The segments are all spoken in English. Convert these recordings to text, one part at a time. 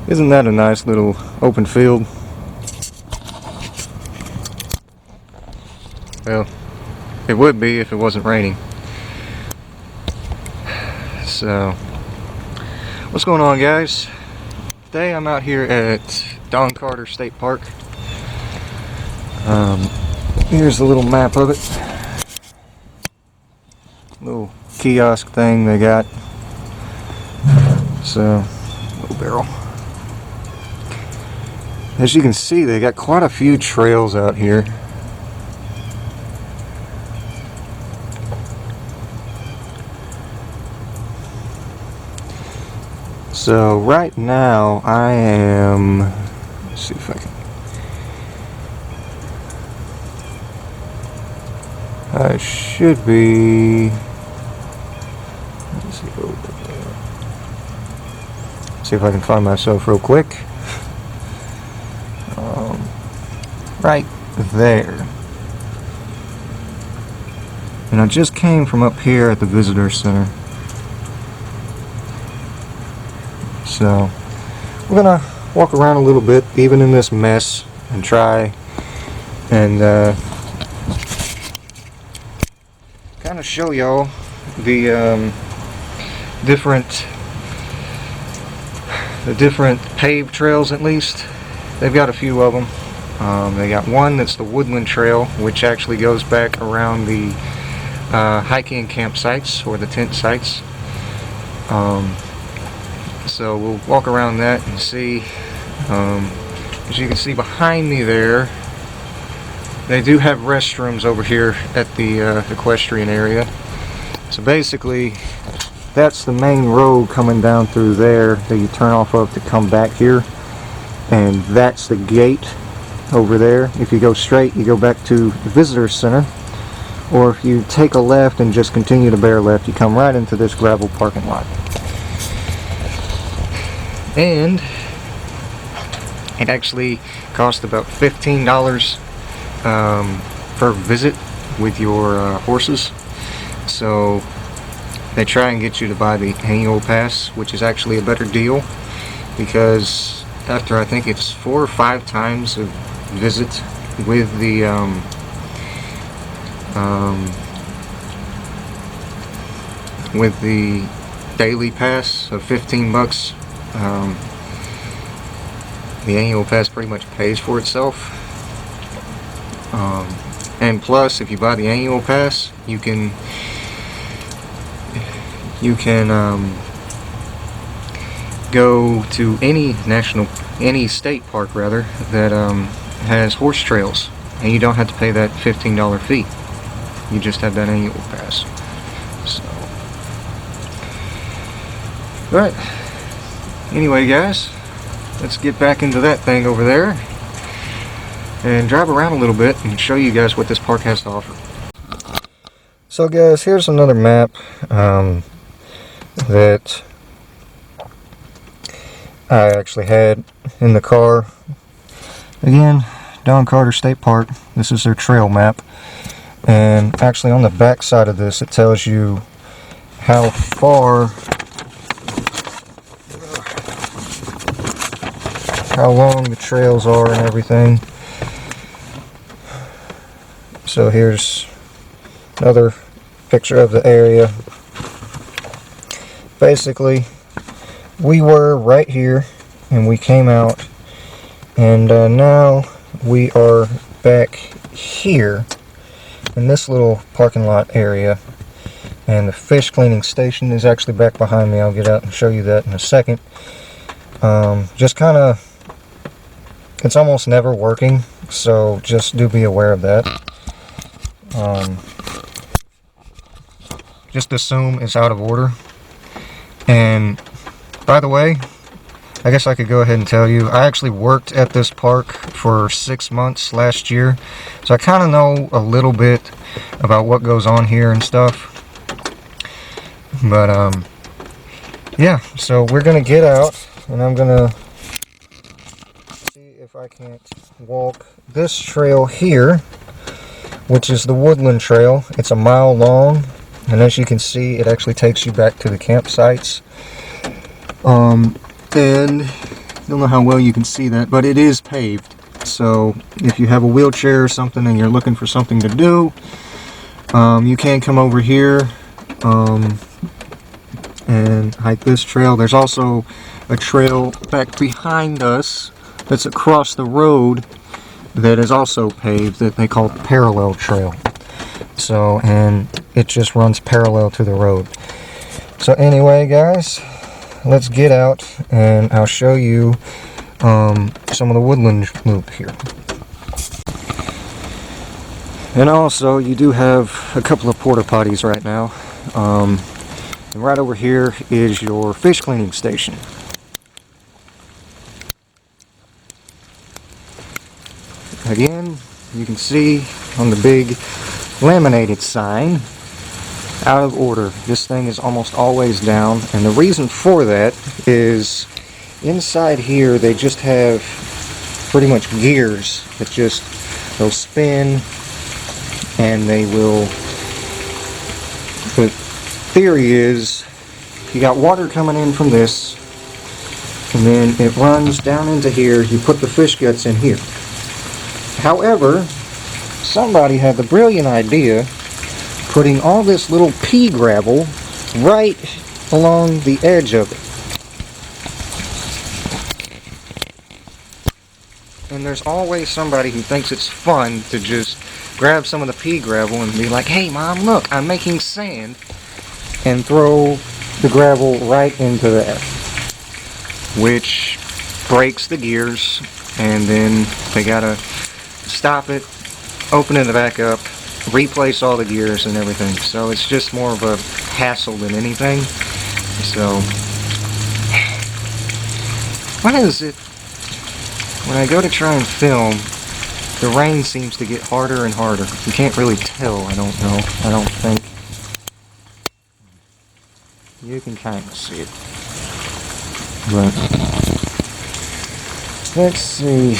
Isn't that a nice little open field? Well, it would be if it wasn't raining. So, what's going on, guys? Today I'm out here at Don Carter State Park. Here's the little map of it. Little kiosk thing they got. So, little barrel. As you can see, they got quite a few trails out here. So right now I am, let's see if I should be, let's see if I can find myself real quick. Right there. And I just came from up here at the visitor center. So we're gonna walk around a little bit, even in this mess, and try and kind of show y'all the different paved trails. At least they've got a few of them. They got one that's the Woodland Trail, which actually goes back around the hiking campsites or the tent sites. So we'll walk around that and see. As you can see behind me there, they do have restrooms over here at the equestrian area. So basically, that's the main road coming down through there that you turn off of to come back here. And that's the gate over there. If you go straight, you go back to the visitor center. Or if you take a left and just continue to bear left, you come right into this gravel parking lot. And it actually costs about $15 per visit with your horses. So they try and get you to buy the annual pass, which is actually a better deal, because after I think it's 4 or 5 times a visit with the daily pass of $15, the annual pass pretty much pays for itself. And plus, if you buy the annual pass, you can go to any state park rather that has horse trails, and you don't have to pay that $15 fee. You just have that annual pass. So, alright. Anyway, guys, let's get back into that thing over there and drive around a little bit and show you guys what this park has to offer. So, guys, here's another map that I actually had in the car. Again, Don Carter State Park. This is their trail map. And actually on the back side of this, it tells you how long the trails are and everything. So here's another picture of the area. Basically, we were right here and we came out, and now we are back here in this little parking lot area, and the fish cleaning station is actually back behind me. I'll get out and show you that in a second. Just kind of, it's almost never working, so just do be aware of that. Just assume it's out of order. And by the way, I guess I could go ahead and tell you, I actually worked at this park for 6 months last year, so I kind of know a little bit about what goes on here and stuff. But yeah, so we're gonna get out, and I'm gonna see if I can't walk this trail here, which is the Woodland Trail. It's a mile long, and as you can see, it actually takes you back to the campsites. And don't know how well you can see that, but it is paved. So if you have a wheelchair or something and you're looking for something to do, you can come over here and hike this trail. There's also a trail back behind us that's across the road that is also paved that they call parallel trail. So, and it just runs parallel to the road. So anyway, guys, let's get out and I'll show you some of the woodland loop here. And also, you do have a couple of porta potties right now. And right over here is your fish cleaning station. Again, you can see on the big laminated sign, out of order. This thing is almost always down, and the reason for that is inside here they just have pretty much gears that just, they'll spin and they will, the theory is you got water coming in from this and then it runs down into here. You put the fish guts in here. However, somebody had the brilliant idea putting all this little pea gravel right along the edge of it. And there's always somebody who thinks it's fun to just grab some of the pea gravel and be like, hey mom, look, I'm making sand, and throw the gravel right into there, which breaks the gears, and then they gotta stop it, open it back up, replace all the gears and everything. So it's just more of a hassle than anything. So what is it, when I go to try and film, the rain seems to get harder and harder. You can't really tell, I don't know, I don't think. You can kind of see it. But let's see,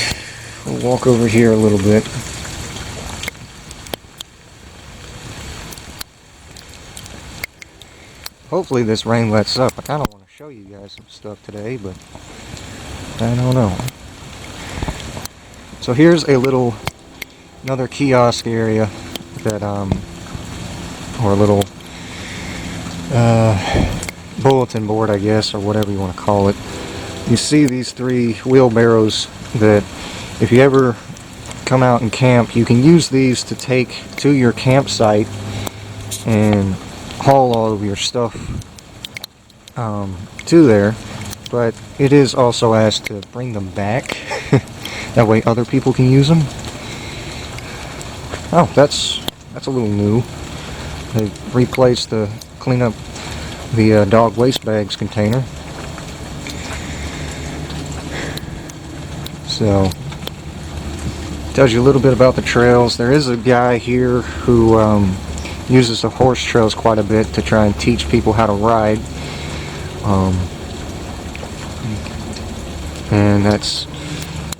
we'll walk over here a little bit. Hopefully this rain lets up. I kind of want to show you guys some stuff today, but I don't know. So here's a little, another kiosk area that, or a little bulletin board, I guess, or whatever you want to call it. You see these three wheelbarrows that if you ever come out and camp, you can use these to take to your campsite and haul all of your stuff to there, but it is also asked to bring them back. That way other people can use them. Oh, that's a little new. They replaced the clean up the dog waste bags container. So tells you a little bit about the trails. There is a guy here who uses the horse trails quite a bit to try and teach people how to ride. And that's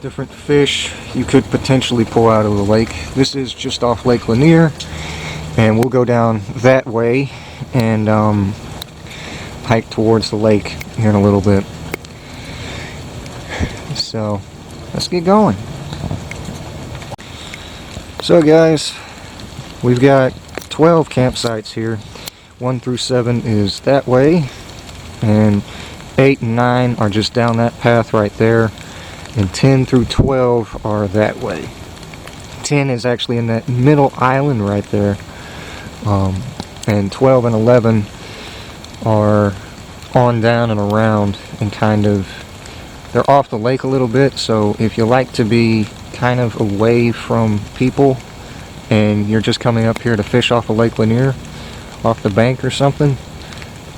different fish you could potentially pull out of the lake. This is just off Lake Lanier, and we'll go down that way and hike towards the lake here in a little bit. So let's get going. So guys, we've got 12 campsites here. 1 through 7 is that way, and 8 and 9 are just down that path right there, and 10 through 12 are that way. 10 is actually in that middle island right there, and 12 and 11 are on down and around, and kind of, they're off the lake a little bit. So if you like to be kind of away from people and you're just coming up here to fish off of Lake Lanier, off the bank or something,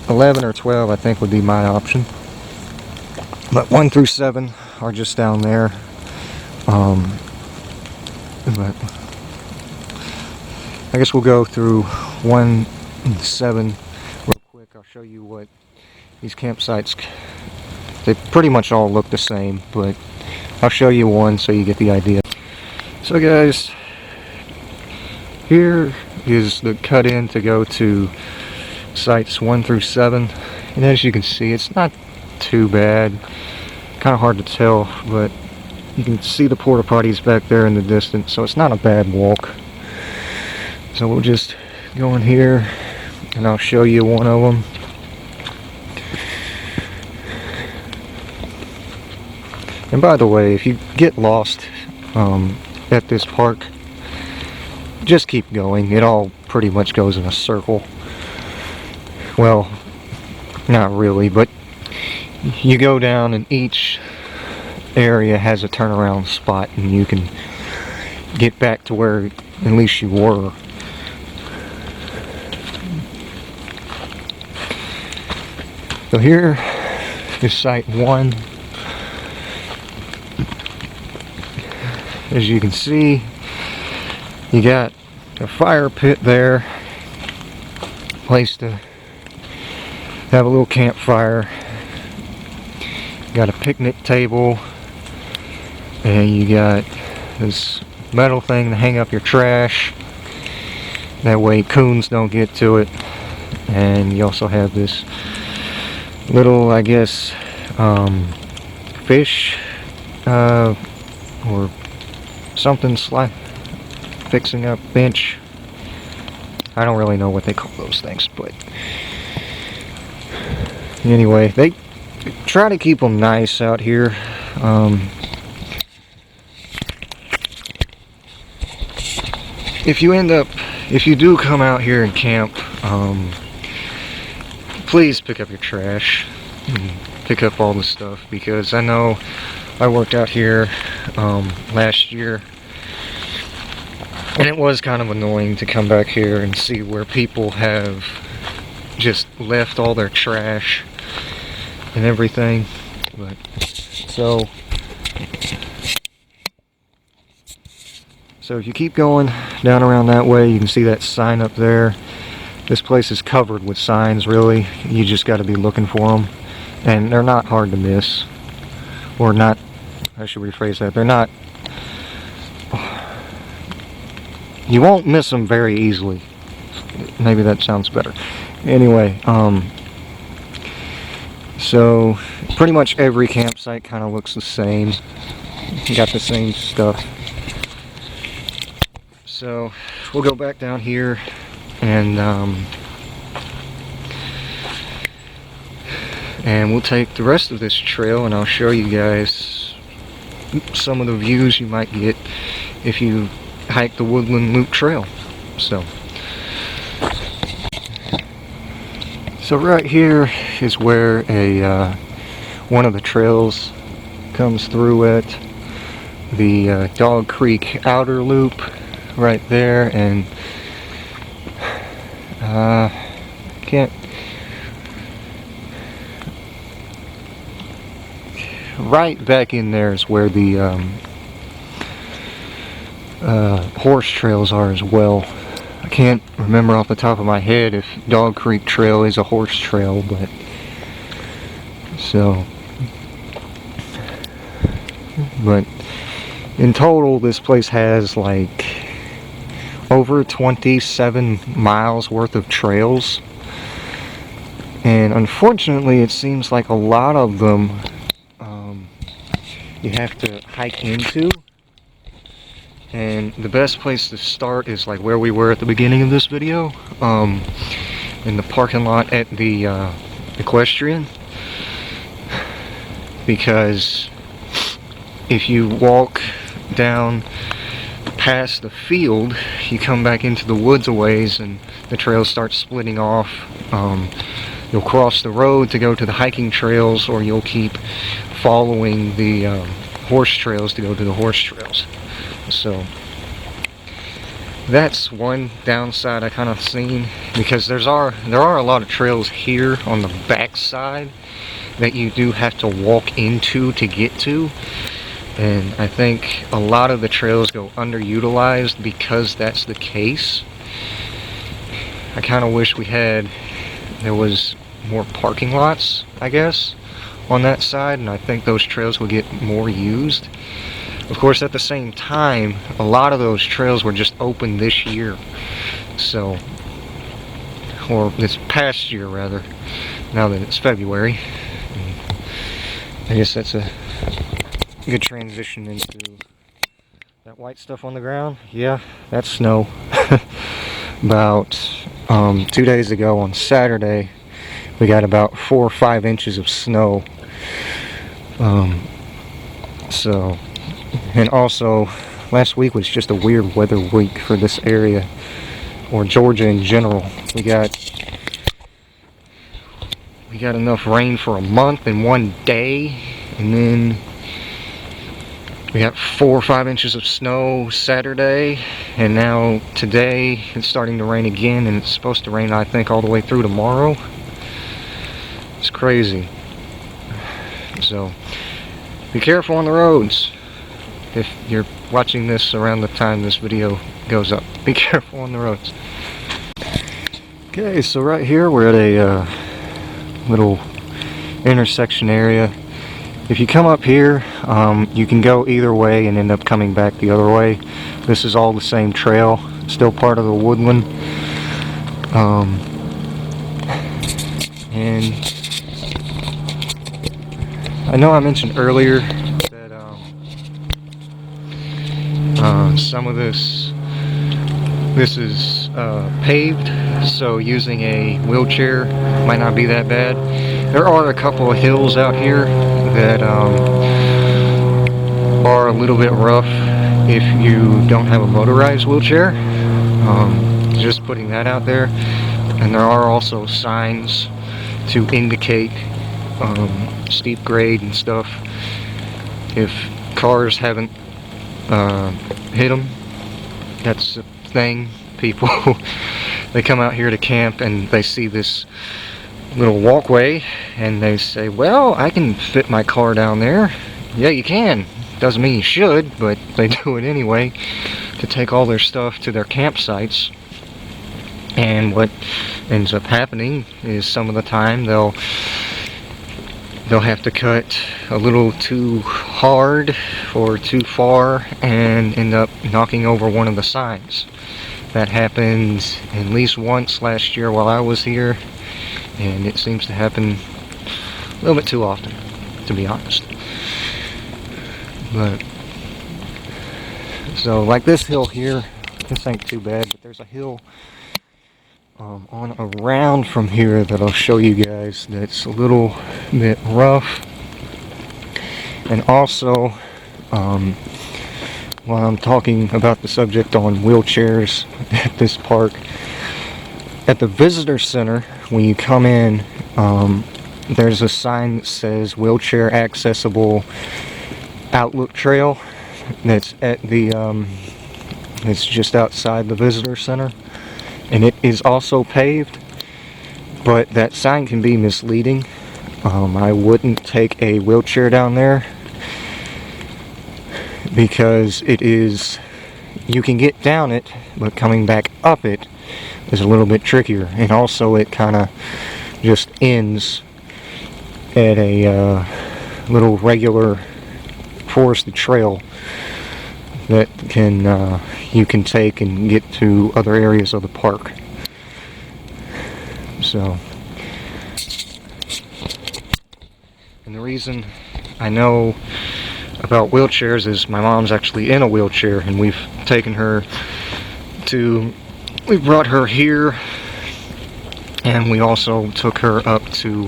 11 or 12 I think would be my option. But 1 through 7 are just down there. But I guess we'll go through 1 and 7 real quick. I'll show you what these campsites, they pretty much all look the same, but I'll show you one so you get the idea. So guys, here is the cut in to go to sites 1 through 7, and as you can see, it's not too bad. kind of hard to tell, but you can see the porta potties back there in the distance, so it's not a bad walk. So we'll just go in here and I'll show you one of them. And by the way, if you get lost at this park, just keep going. It all pretty much goes in a circle. Well, not really, but you go down and each area has a turnaround spot and you can get back to where at least you were. So here is site 1. As you can see, you got a fire pit there, place to have a little campfire. Got a picnic table, and you got this metal thing to hang up your trash. That way coons don't get to it. And you also have this little, I guess, fish or something fixing up bench. I don't really know what they call those things, but anyway, they try to keep them nice out here. If you do come out here and camp, please pick up your trash and pick up all the stuff, because I know I worked out here last year, and it was kind of annoying to come back here and see where people have just left all their trash and everything. But so if you keep going down around that way, you can see that sign up there. This place is covered with signs, really. You just got to be looking for them, and they're not hard to miss. Or not, I should rephrase that, they're not, you won't miss them very easily. Maybe that sounds better. Anyway, so pretty much every campsite kind of looks the same. You got the same stuff. So we'll go back down here and we'll take the rest of this trail, and I'll show you guys some of the views you might get if you hike the Woodland Loop Trail. So right here is where one of the trails comes through at the Dog Creek Outer Loop right there, and right back in there is where the horse trails are as well. I can't remember off the top of my head if Dog Creek Trail is a horse trail, but in total this place has like over 27 miles worth of trails, and unfortunately it seems like a lot of them you have to hike into, and the best place to start is like where we were at the beginning of this video, in the parking lot at the equestrian, because if you walk down past the field, you come back into the woods a ways and the trails start splitting off. You'll cross the road to go to the hiking trails, or you'll keep following the horse trails to go to the horse trails. So that's one downside I kind of seen, because there are a lot of trails here on the back side that you do have to walk into to get to, and I think a lot of the trails go underutilized because that's the case. I kind of wish there was more parking lots, I guess, on that side, and I think those trails would get more used. Of course, at the same time, a lot of those trails were just opened this year, so, or this past year rather, now that it's February. I guess that's a good transition into that white stuff on the ground. Yeah, that's snow. About 2 days ago on Saturday, we got about 4 or 5 inches of snow. So, and also last week was just a weird weather week for this area, or Georgia in general. We got enough rain for a month in one day, and then we got 4 or 5 inches of snow Saturday, and now today it's starting to rain again, and it's supposed to rain, I think, all the way through tomorrow. It's crazy. So be careful on the roads. If you're watching this around the time this video goes up, be careful on the roads. Okay, so right here we're at a little intersection area. If you come up here, you can go either way and end up coming back the other way. This is all the same trail, still part of the woodland. And I know I mentioned earlier that some of this is paved, so using a wheelchair might not be that bad. There are a couple of hills out here that are a little bit rough if you don't have a motorized wheelchair. Just putting that out there. And there are also signs to indicate steep grade and stuff. If cars haven't hit them, that's the thing. People, they come out here to camp and they see this little walkway and they say, well, I can fit my car down there. Yeah, you can. Doesn't mean you should, but they do it anyway to take all their stuff to their campsites. And what ends up happening is some of the time they'll have to cut a little too hard or too far and end up knocking over one of the signs. That happened at least once last year while I was here, and it seems to happen a little bit too often, to be honest. But so like this hill here, this ain't too bad, but there's a hill on around from here that I'll show you guys that's a little bit rough. And also, while I'm talking about the subject on wheelchairs at this park, at the visitor center, when you come in, there's a sign that says wheelchair accessible outlook trail. That's at the it's just outside the visitor center, and it is also paved, but that sign can be misleading. I wouldn't take a wheelchair down there because it is, you can get down it, but coming back up it is a little bit trickier. And also it kind of just ends at a little regular forested trail that you can take and get to other areas of the park. So, and the reason I know about wheelchairs is my mom's actually in a wheelchair, and we've brought her here, and we also took her up to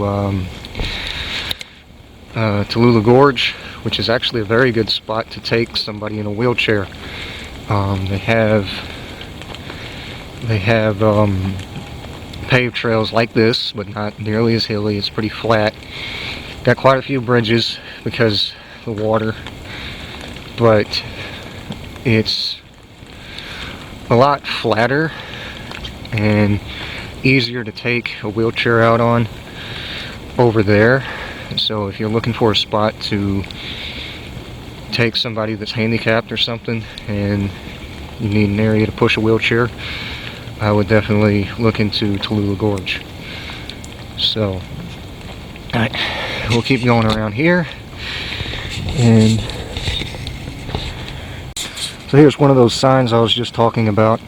Tallulah Gorge, which is actually a very good spot to take somebody in a wheelchair. They have paved trails like this, but not nearly as hilly. It's pretty flat. Got quite a few bridges because of the water, but it's a lot flatter and easier to take a wheelchair out on over there. So if you're looking for a spot to take somebody that's handicapped or something and you need an area to push a wheelchair, I would definitely look into Tallulah Gorge. So, alright, we'll keep going around here. And so here's one of those signs I was just talking about.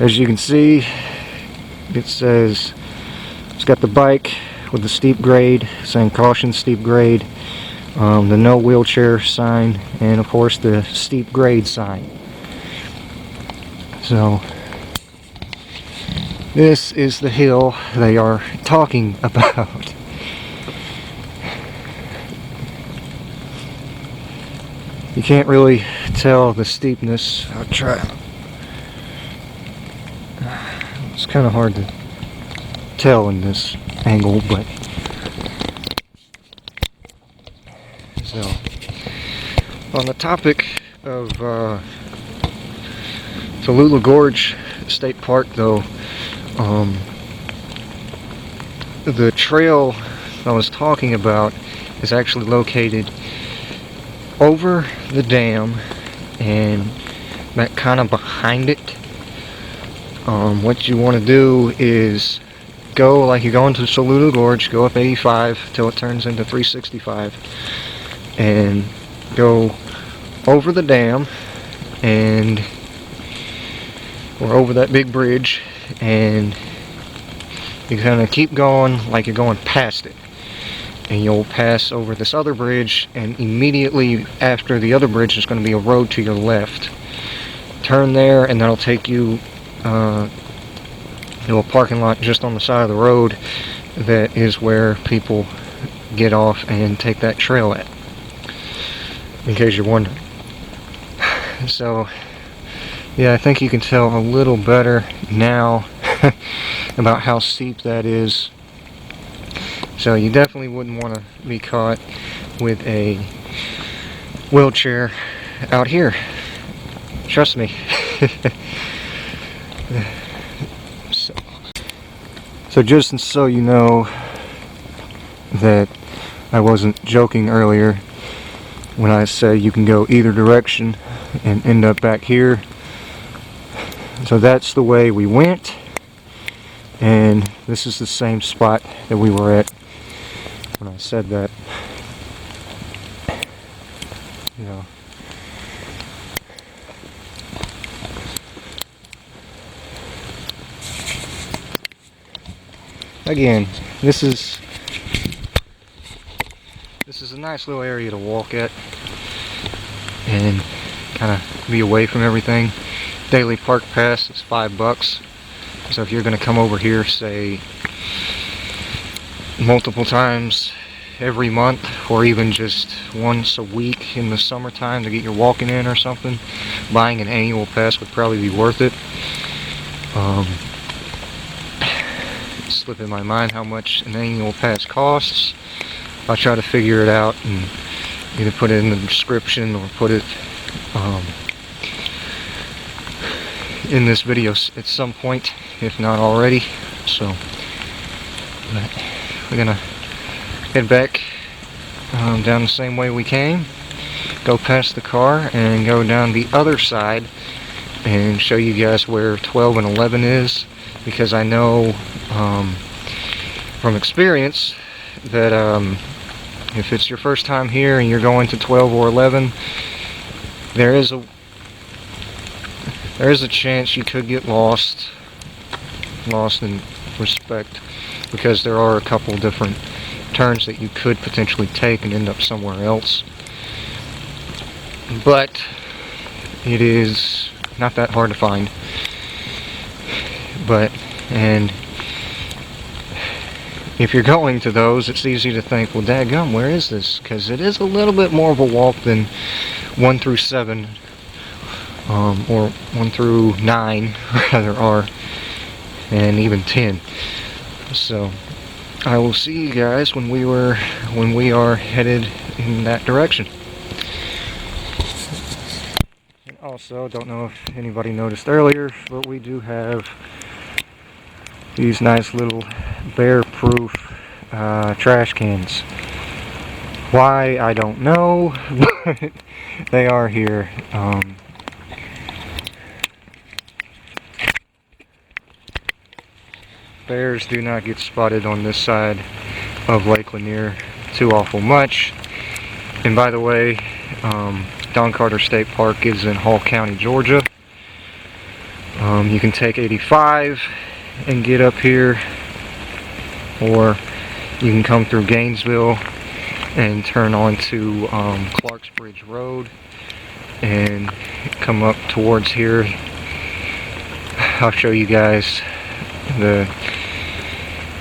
As you can see, it says, it's got the bike, with the steep grade saying caution steep grade, the no wheelchair sign, and of course the steep grade sign. So this is the hill they are talking about. You can't really tell the steepness. I'll try. It's kind of hard to tell in this angle, but so on the topic of Tallulah Gorge State Park, though, the trail I was talking about is actually located over the dam and that kind of behind it. What you want to do is go like you're going to Tallulah Gorge, go up 85 till it turns into 365, and go over the dam and or over that big bridge, and you kind of keep going like you're going past it, and you'll pass over this other bridge, and immediately after the other bridge is going to be a road to your left. Turn there and that'll take you to a parking lot just on the side of the road that is where people get off and take that trail at, in case you're wondering. So yeah, I think you can tell a little better now about how steep that is. So you definitely wouldn't want to be caught with a wheelchair out here. Trust me. So just so you know that I wasn't joking earlier when I said you can go either direction and end up back here. So that's the way we went, and this is the same spot that we were at when I said that. You know. Again, this is a nice little area to walk at and kind of be away from everything. Daily park pass is $5. So if you're going to come over here, say multiple times every month, or even just once a week in the summertime to get your walking in or something, buying an annual pass would probably be worth it. Slip in my mind how much an annual pass costs. I'll try to figure it out and either put it in the description or put it in this video at some point, if not already. So but we're gonna head back down the same way we came, go past the car and go down the other side and show you guys where 12 and 11 is, because I know from experience that if it's your first time here and you're going to 12 or 11, there is a chance you could get lost in respect, because there are a couple different turns that you could potentially take and end up somewhere else. But it is not that hard to find. And if you're going to those, it's easy to think, well, dadgum, where is this? Because it is a little bit more of a walk than 1 through 7, or 1 through 9, rather, are, and even 10. So I will see you guys when we are headed in that direction. And also, don't know if anybody noticed earlier, but we do have these nice little bear-proof trash cans. Why, I don't know, but they are here. Bears do not get spotted on this side of Lake Lanier too awful much. And by the way, Don Carter State Park is in Hall County, Georgia. You can take 85 and get up here, or you can come through Gainesville and turn onto Clark's Bridge Road and come up towards here. I'll show you guys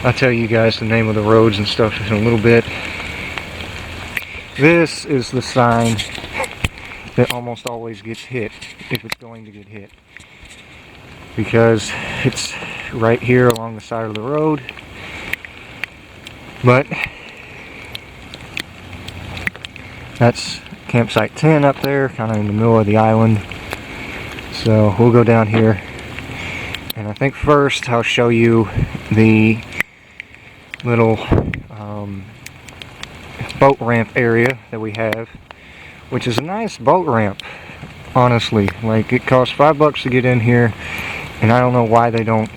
I'll tell you guys the name of the roads and stuff in a little bit. This is the sign that almost always gets hit, if it's going to get hit, because it's right here along the side of the road. But that's campsite 10 up there, kind of in the middle of the island. So we'll go down here, and I think first I'll show you the little boat ramp area that we have, which is a nice boat ramp, honestly. Like, it costs $5 to get in here, and I don't know why they don't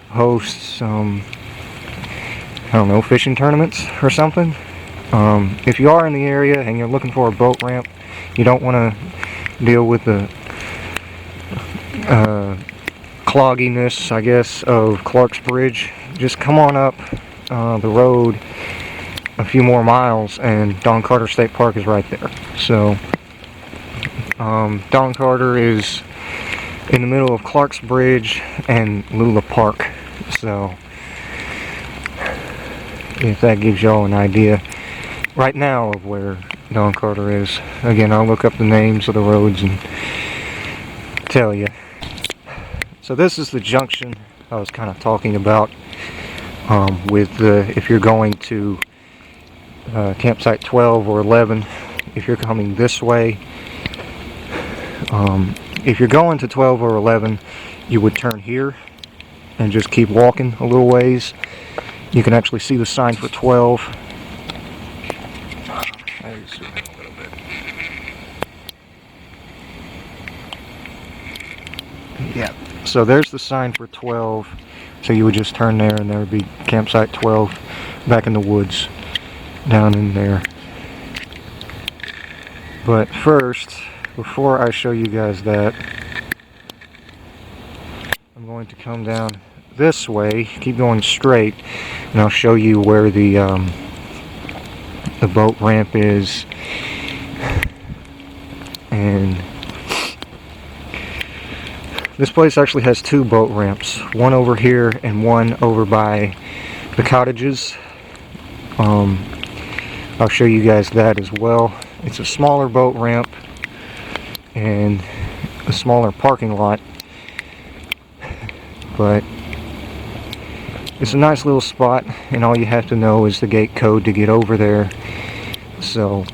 host some, I don't know, fishing tournaments or something. If you are in the area and you're looking for a boat ramp, you don't want to deal with the clogginess, I guess, of Clark's Bridge, just come on up the road a few more miles and Don Carter State Park is right there. So Don Carter is in the middle of Clark's Bridge and Lula Park. So if that gives y'all an idea right now of where Don Carter is. Again, I'll look up the names of the roads and tell you. So this is the junction I was kind of talking about with if you're going to campsite 12 or 11, if you're coming this way. If you're going to 12 or 11, you would turn here and just keep walking a little ways. You can actually see the sign for 12. Yeah, so there's the sign for 12. So you would just turn there and there would be campsite 12 back in the woods down in there. But first, before I show you guys that, I'm going to come down this way, keep going straight, and I'll show you where the boat ramp is. And this place actually has two boat ramps, one over here and one over by the Cottages. I'll show you guys that as well. It's a smaller boat ramp and a smaller parking lot, but it's a nice little spot, and all you have to know is the gate code to get over there. So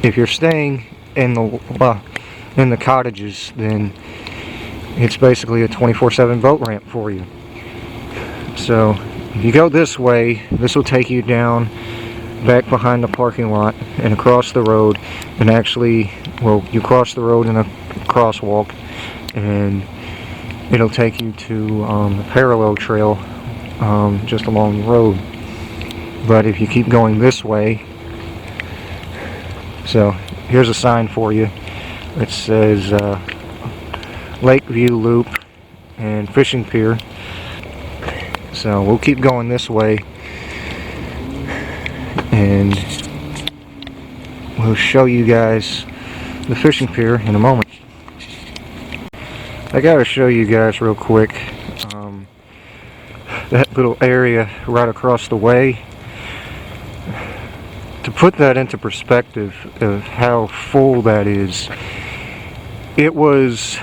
if you're staying in the Cottages, then it's basically a 24/7 boat ramp for you. So if you go this way, this will take you down back behind the parking lot and across the road, and actually, well, you cross the road in a crosswalk and it'll take you to the parallel trail just along the road. But if you keep going this way, so here's a sign for you. It says Lakeview Loop and Fishing Pier. So we'll keep going this way and we'll show you guys the fishing pier in a moment. I gotta show you guys real quick that little area right across the way. To put that into perspective of how full that is, it was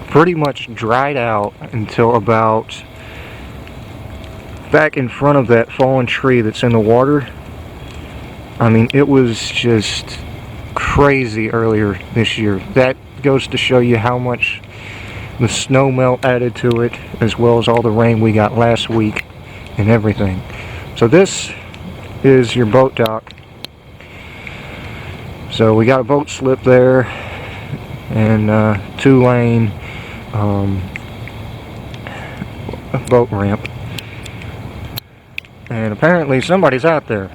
pretty much dried out until about back in front of that fallen tree that's in the water. I mean, it was just crazy earlier this year. That goes to show you how much the snow melt added to it, as well as all the rain we got last week and everything. So this is your boat dock. So we got a boat slip there and 2-lane boat ramp. And apparently somebody's out there.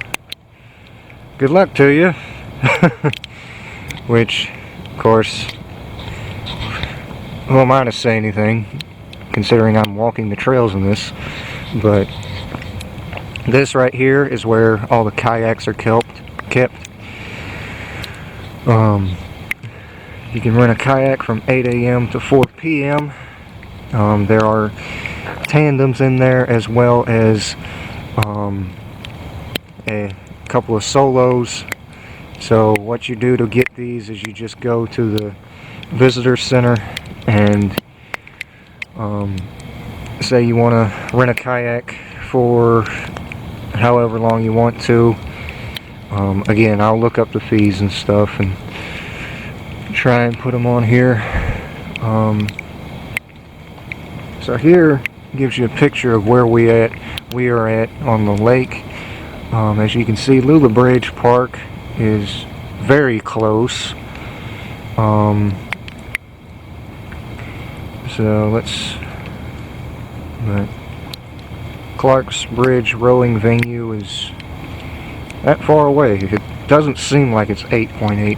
Good luck to you. Which, of course, who am I to say anything, considering I'm walking the trails in this. But this right here is where all the kayaks are kept. You can rent a kayak from 8 a.m. to 4 p.m. There are tandems in there, as well as a couple of solos. So what you do to get these is you just go to the visitor center and say you want to rent a kayak for however long you want to. Again, I'll look up the fees and stuff and try and put them on here. So here gives you a picture of where we are at on the lake. As you can see, Lula Bridge Park is very close. But Clark's Bridge Rowing Venue is that far away. It doesn't seem like it's 8.8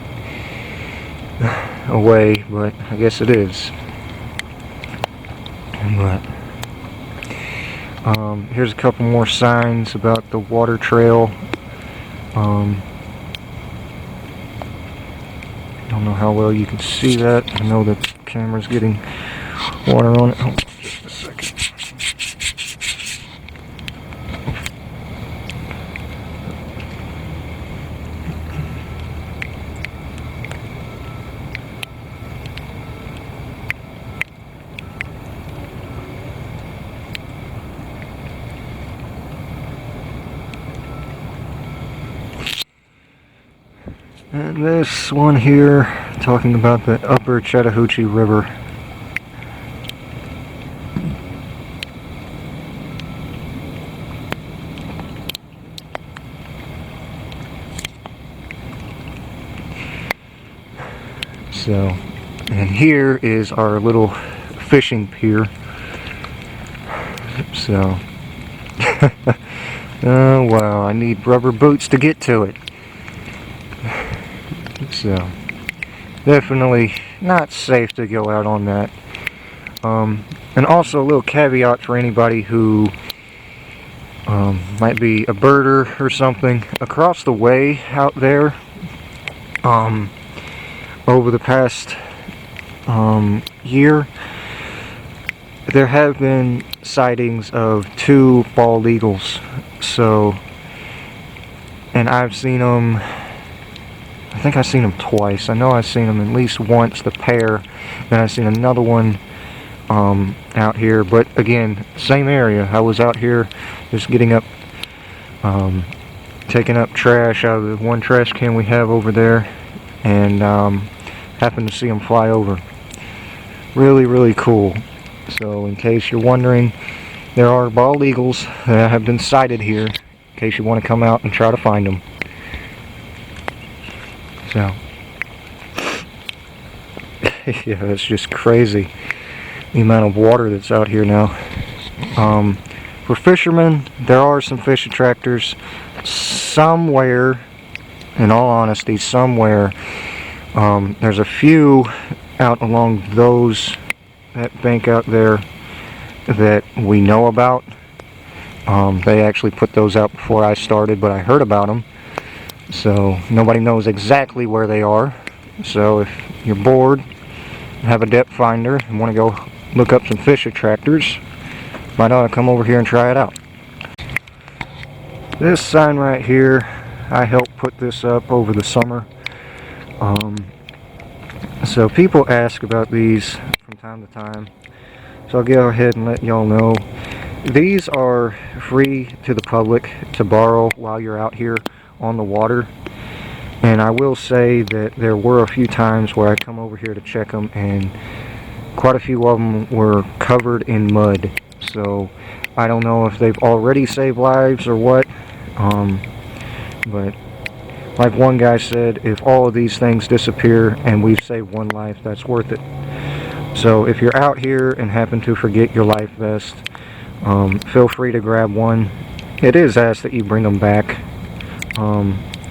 away, but I guess it is. But here's a couple more signs about the water trail. I don't know how well you can see that. I know the camera's getting water on it. Hold on just a second. And this one here, talking about the upper Chattahoochee River. So, and here is our little fishing pier. So, oh wow, I need rubber boots to get to it. So, definitely not safe to go out on that. And also a little caveat for anybody who might be a birder or something. Across the way out there, over the past year, there have been sightings of 2 bald eagles. So, and I've seen them. I think I've seen them twice. I know I've seen them at least once, the pair. Then I've seen another one out here. But again, same area. I was out here just getting up, taking up trash out of the one trash can we have over there, and happened to see them fly over. Really, really cool. So in case you're wondering, there are bald eagles that have been sighted here, in case you want to come out and try to find them. So, yeah, it's just crazy, the amount of water that's out here now. For fishermen, there are some fish attractors somewhere, in all honesty, somewhere. There's a few out along that bank out there that we know about. They actually put those out before I started, but I heard about them. So nobody knows exactly where they are. So if you're bored, have a depth finder, and want to go look up some fish attractors, might ought to come over here and try it out. This sign right here, I helped put this up over the summer. So people ask about these from time to time. So I'll go ahead and let y'all know. These are free to the public to borrow while you're out here on the water. And I will say that there were a few times where I come over here to check them, and quite a few of them were covered in mud. So I don't know if they've already saved lives or what, but like one guy said, if all of these things disappear and we've saved one life, that's worth it. So if you're out here and happen to forget your life vest, feel free to grab one. It is asked that you bring them back.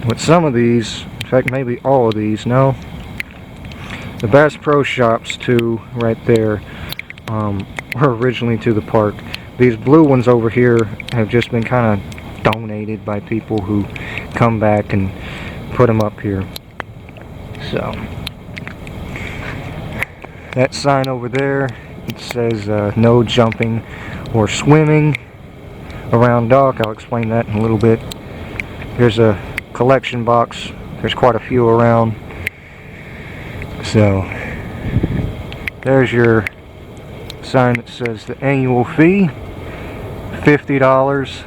With some of these, in fact maybe all of these, no, the Bass Pro Shops too right there were originally to the park, These blue ones over here have just been kind of donated by people who come back and put them up here. So that sign over there, it says no jumping or swimming around dock. I'll explain that in a little bit. Here's a collection box. There's quite a few around. So there's your sign that says the annual fee, $50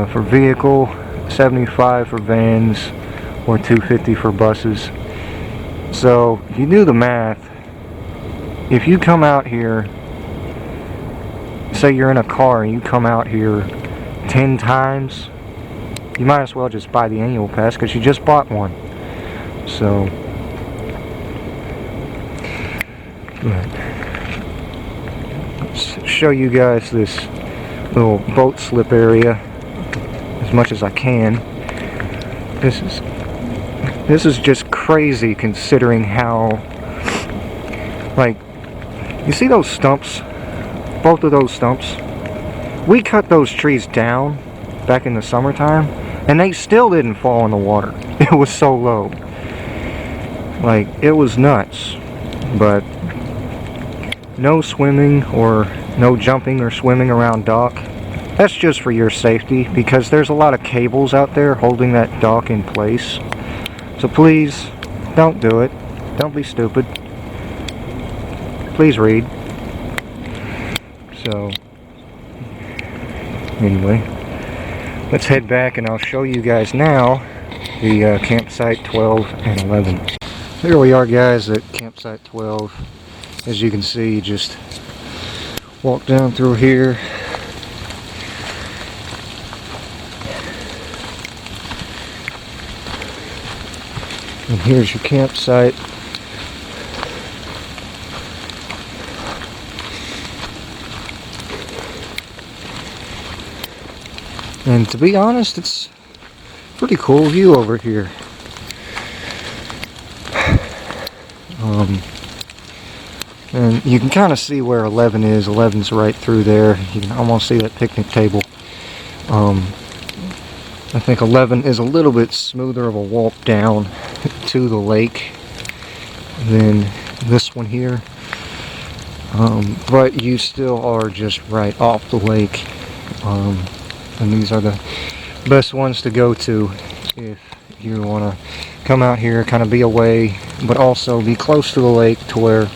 for vehicle, $75 for vans, or $250 for buses. So you do the math. If you come out here, say you're in a car and you come out here 10 times, you might as well just buy the annual pass because you just bought one. So let's show you guys this little boat slip area as much as I can. This is just crazy considering how, like, you see those stumps, both of those stumps, we cut those trees down back in the summertime and they still didn't fall in the water. It was so low, like, it was nuts. But no swimming or no jumping or swimming around dock. That's just for your safety because there's a lot of cables out there holding that dock in place. So please don't do it. Don't be stupid. Please read. So anyway, let's head back and I'll show you guys now the campsite 12 and 11. Here we are, guys, at campsite 12. As you can see, just walk down through here. And here's your campsite. And to be honest, it's a pretty cool view over here. And you can kind of see where 11 is. 11's right through there. You can almost see that picnic table. I think 11 is a little bit smoother of a walk down to the lake than this one here. But you still are just right off the lake. And these are the best ones to go to if you want to come out here, kind of be away, but also be close to the lake to where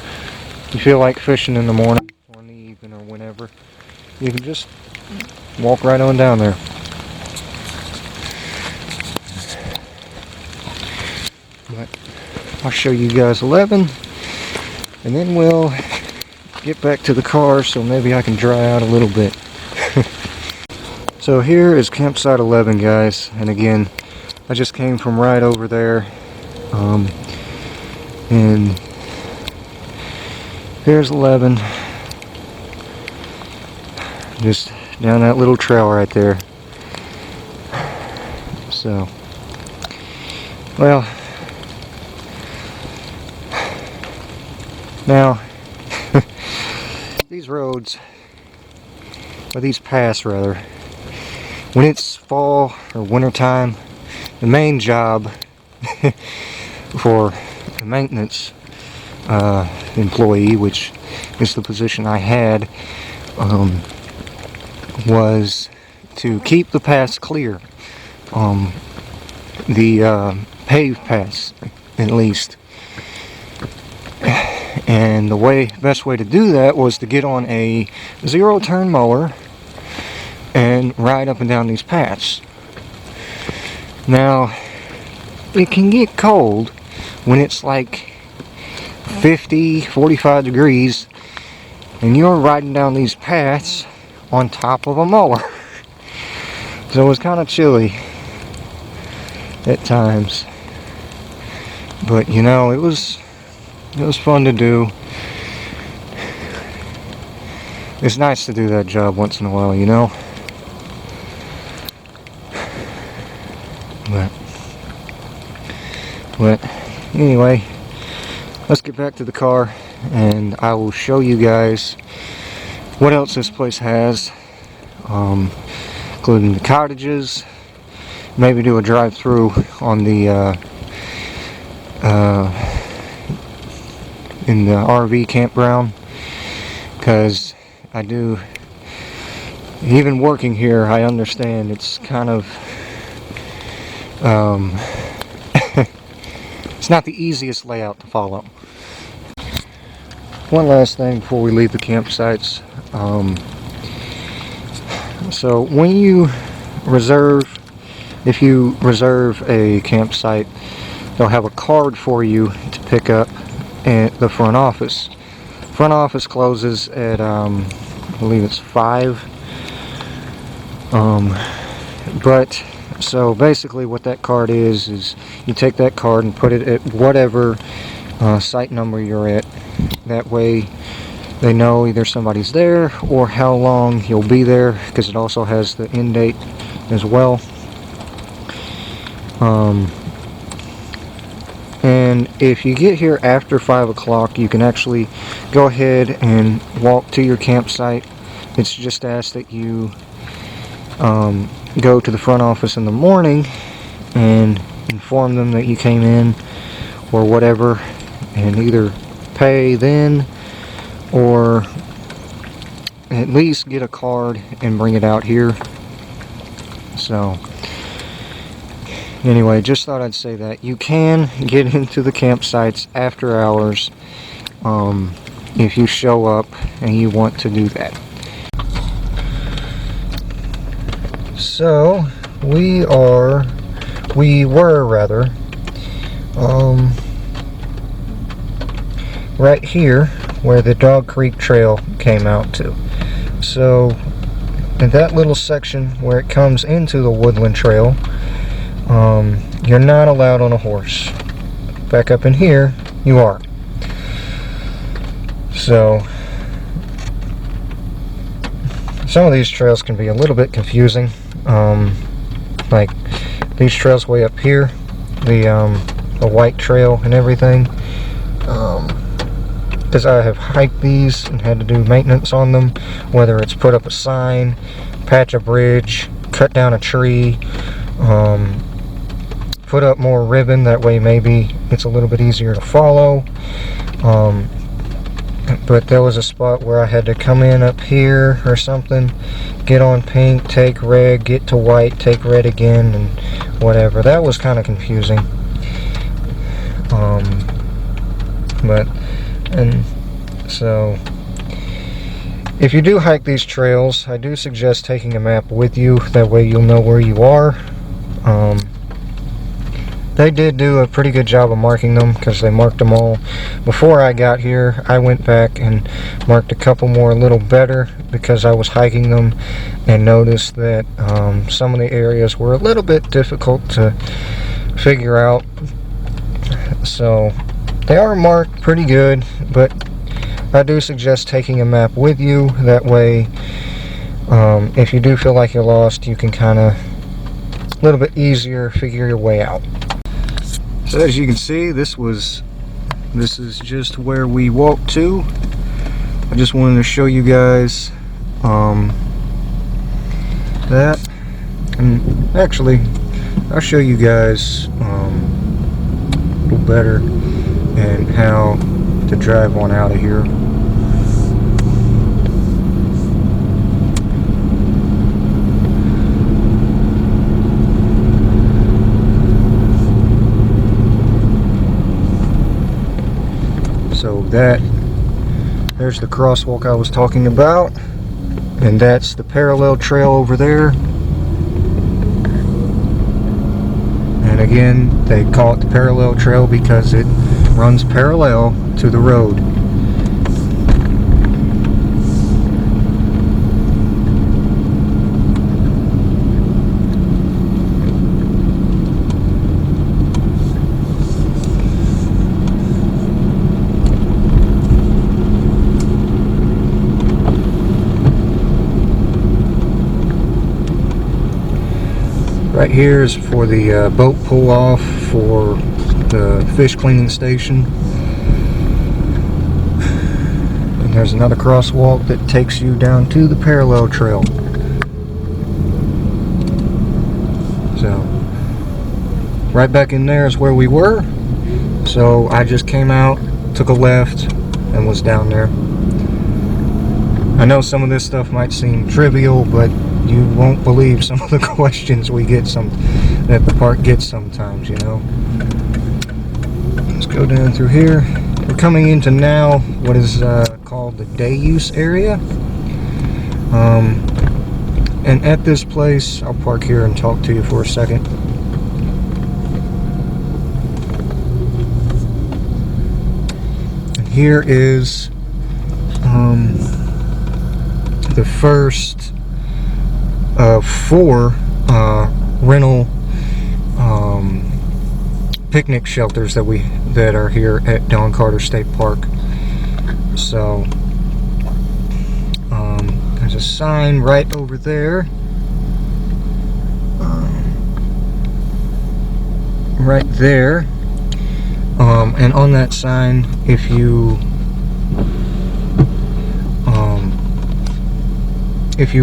you feel like fishing in the morning or in the evening or whenever. You can just walk right on down there. But I'll show you guys 11 and then we'll get back to the car so maybe I can dry out a little bit. So here is campsite 11, guys, and again, I just came from right over there, and here's 11, just down that little trail right there. So, well, now, these roads, or these paths rather, when it's fall or winter time, the main job for the maintenance employee, which is the position I had, was to keep the paths clear, the paved paths at least. And the best way to do that was to get on a zero-turn mower and ride up and down these paths. Now, it can get cold when it's like 50, 45 degrees and you're riding down these paths on top of a mower. So it was kind of chilly at times. But you know, it was fun to do. It's nice to do that job once in a while, you know. But anyway, let's get back to the car and I will show you guys what else this place has, including the cottages. Maybe do a drive-through on the in the RV campground, because I do, even working here, I understand it's kind of it's not the easiest layout to follow. One last thing before we leave the campsites. So when you reserve, if you reserve a campsite, they'll have a card for you to pick up at the front office. Front office closes at I believe it's 5. But so basically what that card is you take that card and put it at whatever site number you're at. That way they know either somebody's there or how long you'll be there, because it also has the end date as well. And if you get here after 5 o'clock, you can actually go ahead and walk to your campsite. It's just asked that you go to the front office in the morning and inform them that you came in or whatever, and either pay then or at least get a card and bring it out here. So anyway, just thought I'd say that you can get into the campsites after hours if you show up and you want to do that. So we were right here where the Dog Creek Trail came out to. So in that little section where it comes into the Woodland Trail, you're not allowed on a horse. Back up in here, you are. So some of these trails can be a little bit confusing. Like these trails way up here, the white trail and everything, because I have hiked these and had to do maintenance on them, whether it's put up a sign, patch a bridge, cut down a tree, put up more ribbon, that way maybe it's a little bit easier to follow. But there was a spot where I had to come in up here or something, get on pink, take red, get to white, take red again, and whatever. That was kind of confusing. So if you do hike these trails, I do suggest taking a map with you. That way you'll know where you are. They did do a pretty good job of marking them, because they marked them all before I got here. I went back and marked a couple more a little better because I was hiking them and noticed that some of the areas were a little bit difficult to figure out. So they are marked pretty good, but I do suggest taking a map with you. That way if you do feel like you're lost, you can kind of a little bit easier figure your way out. So as you can see, this is just where we walked to. I just wanted to show you guys that, and actually I'll show you guys a little better and how to drive on out of here. So there's the crosswalk I was talking about, and that's the parallel trail over there. And again, they call it the parallel trail because it runs parallel to the road. Right here is for the boat pull off for the fish cleaning station. And there's another crosswalk that takes you down to the parallel trail. So, right back in there is where we were. So I just came out, took a left, and was down there. I know some of this stuff might seem trivial, but you won't believe some of the questions we get that the park gets sometimes, you know. Let's go down through here. We're coming into now what is called the day use area. And at this place, I'll park here and talk to you for a second. And here is the first of 4 rental picnic shelters that are here at Don Carter State Park. So there's a sign right over there, right there, and on that sign, if you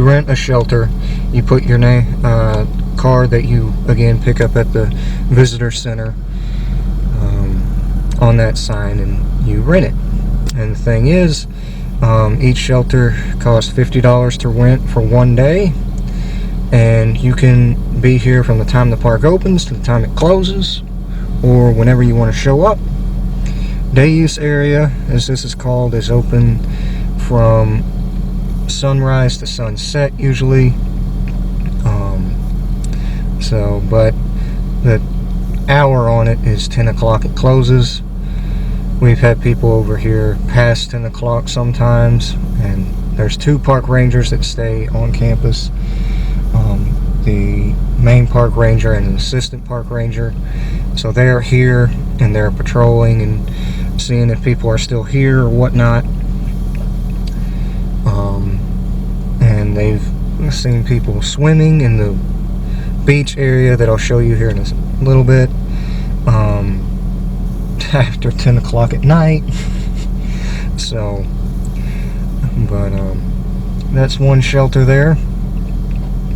rent a shelter, you put your name, card that you again pick up at the visitor center on that sign, and you rent it. And the thing is, each shelter costs $50 to rent for 1 day, and you can be here from the time the park opens to the time it closes, or whenever you want to show up. Day use area, as this is called, is open from sunrise to sunset usually. But the hour on it is 10 o'clock it closes. We've had people over here past 10 o'clock sometimes, and there's 2 park rangers that stay on campus. The main park ranger and an assistant park ranger. So they're here and they're patrolling and seeing if people are still here or whatnot. And they've seen people swimming in the beach area that I'll show you here in a little bit. After 10 o'clock at night. So, but that's one shelter there,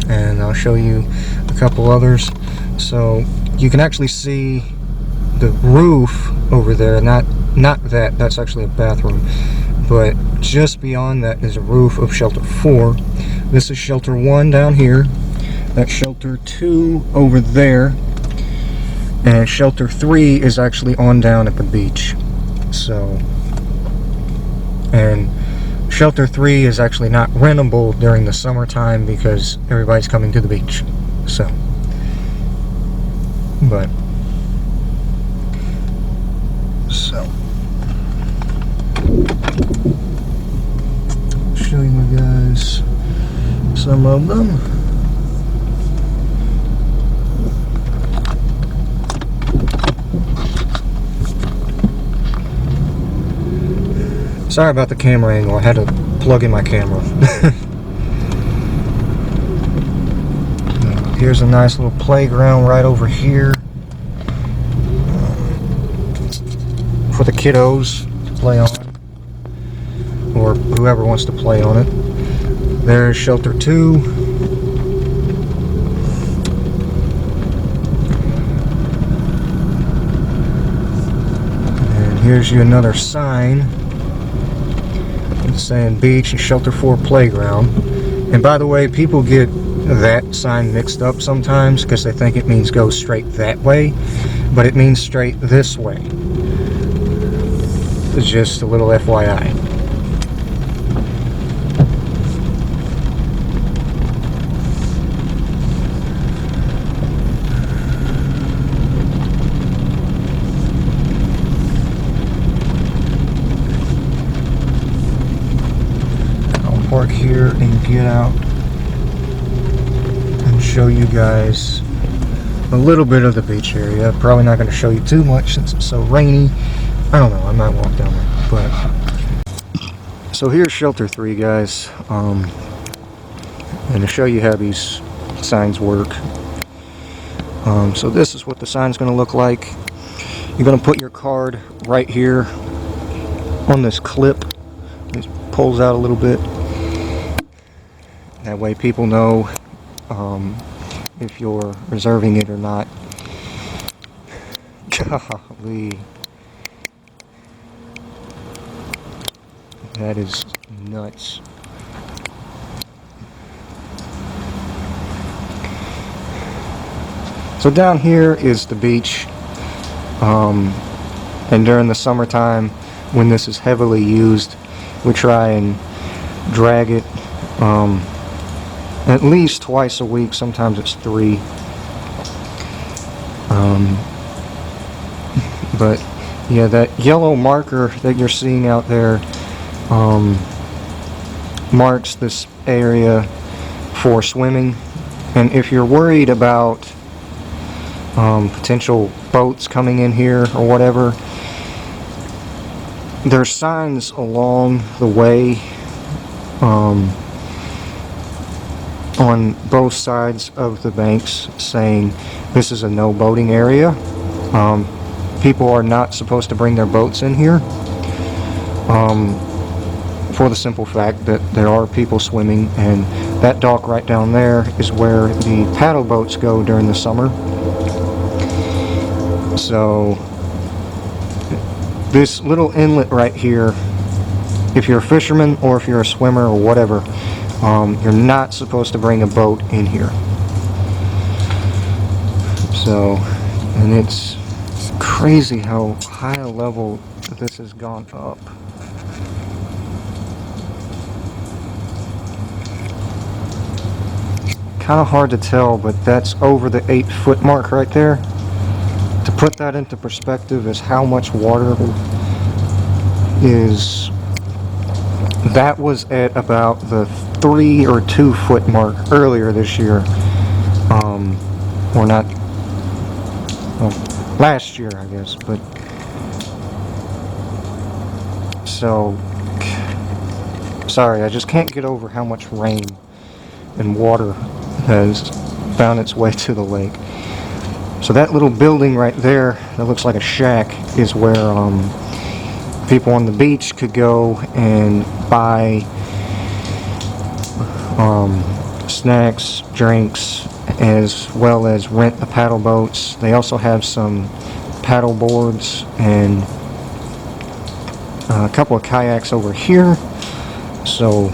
and I'll show you a couple others. So you can actually see the roof over there. Not that's actually a bathroom, but just beyond that is a roof of shelter 4. This is shelter 1 down here. That's shelter 2 over there. And shelter 3 is actually on down at the beach. So, and shelter 3 is actually not rentable during the summertime because everybody's coming to the beach. So, but, so, show you guys some of them. Sorry about the camera angle, I had to plug in my camera. Here's a nice little playground right over here for the kiddos to play on, or whoever wants to play on it. There's shelter 2. And here's you another sign saying beach and shelter 4 playground. And by the way, people get that sign mixed up sometimes because they think it means go straight that way, but it means straight this way. It's just a little FYI. Park here and get out and show you guys a little bit of the beach area. Probably not going to show you too much since it's so rainy. I don't know, I might walk down there. But so here's shelter 3, guys, and to show you how these signs work. So this is what the sign's going to look like. You're going to put your card right here on this clip. pulls out a little bit. That way people know if you're reserving it or not. Golly. That is nuts. So down here is the beach, and during the summertime when this is heavily used, we try and drag it at least twice a week. Sometimes it's 3. But yeah, that yellow marker that you're seeing out there marks this area for swimming. And if you're worried about potential boats coming in here or whatever, there's signs along the way on both sides of the banks saying this is a no boating area. People are not supposed to bring their boats in here for the simple fact that there are people swimming, and that dock right down there is where the paddle boats go during the summer. So this little inlet right here, if you're a fisherman or if you're a swimmer or whatever, you're not supposed to bring a boat in here. So, and it's crazy how high a level this has gone up. Kind of hard to tell, but that's over the 8-foot mark right there. To put that into perspective is how much water is. That was at about the 3 or 2 foot mark earlier this year, or not, well, last year I guess, but so sorry, I just can't get over how much rain and water has found its way to the lake. So that little building right there that looks like a shack is where people on the beach could go and buy snacks, drinks, as well as rent the paddle boats. They also have some paddle boards and a couple of kayaks over here. So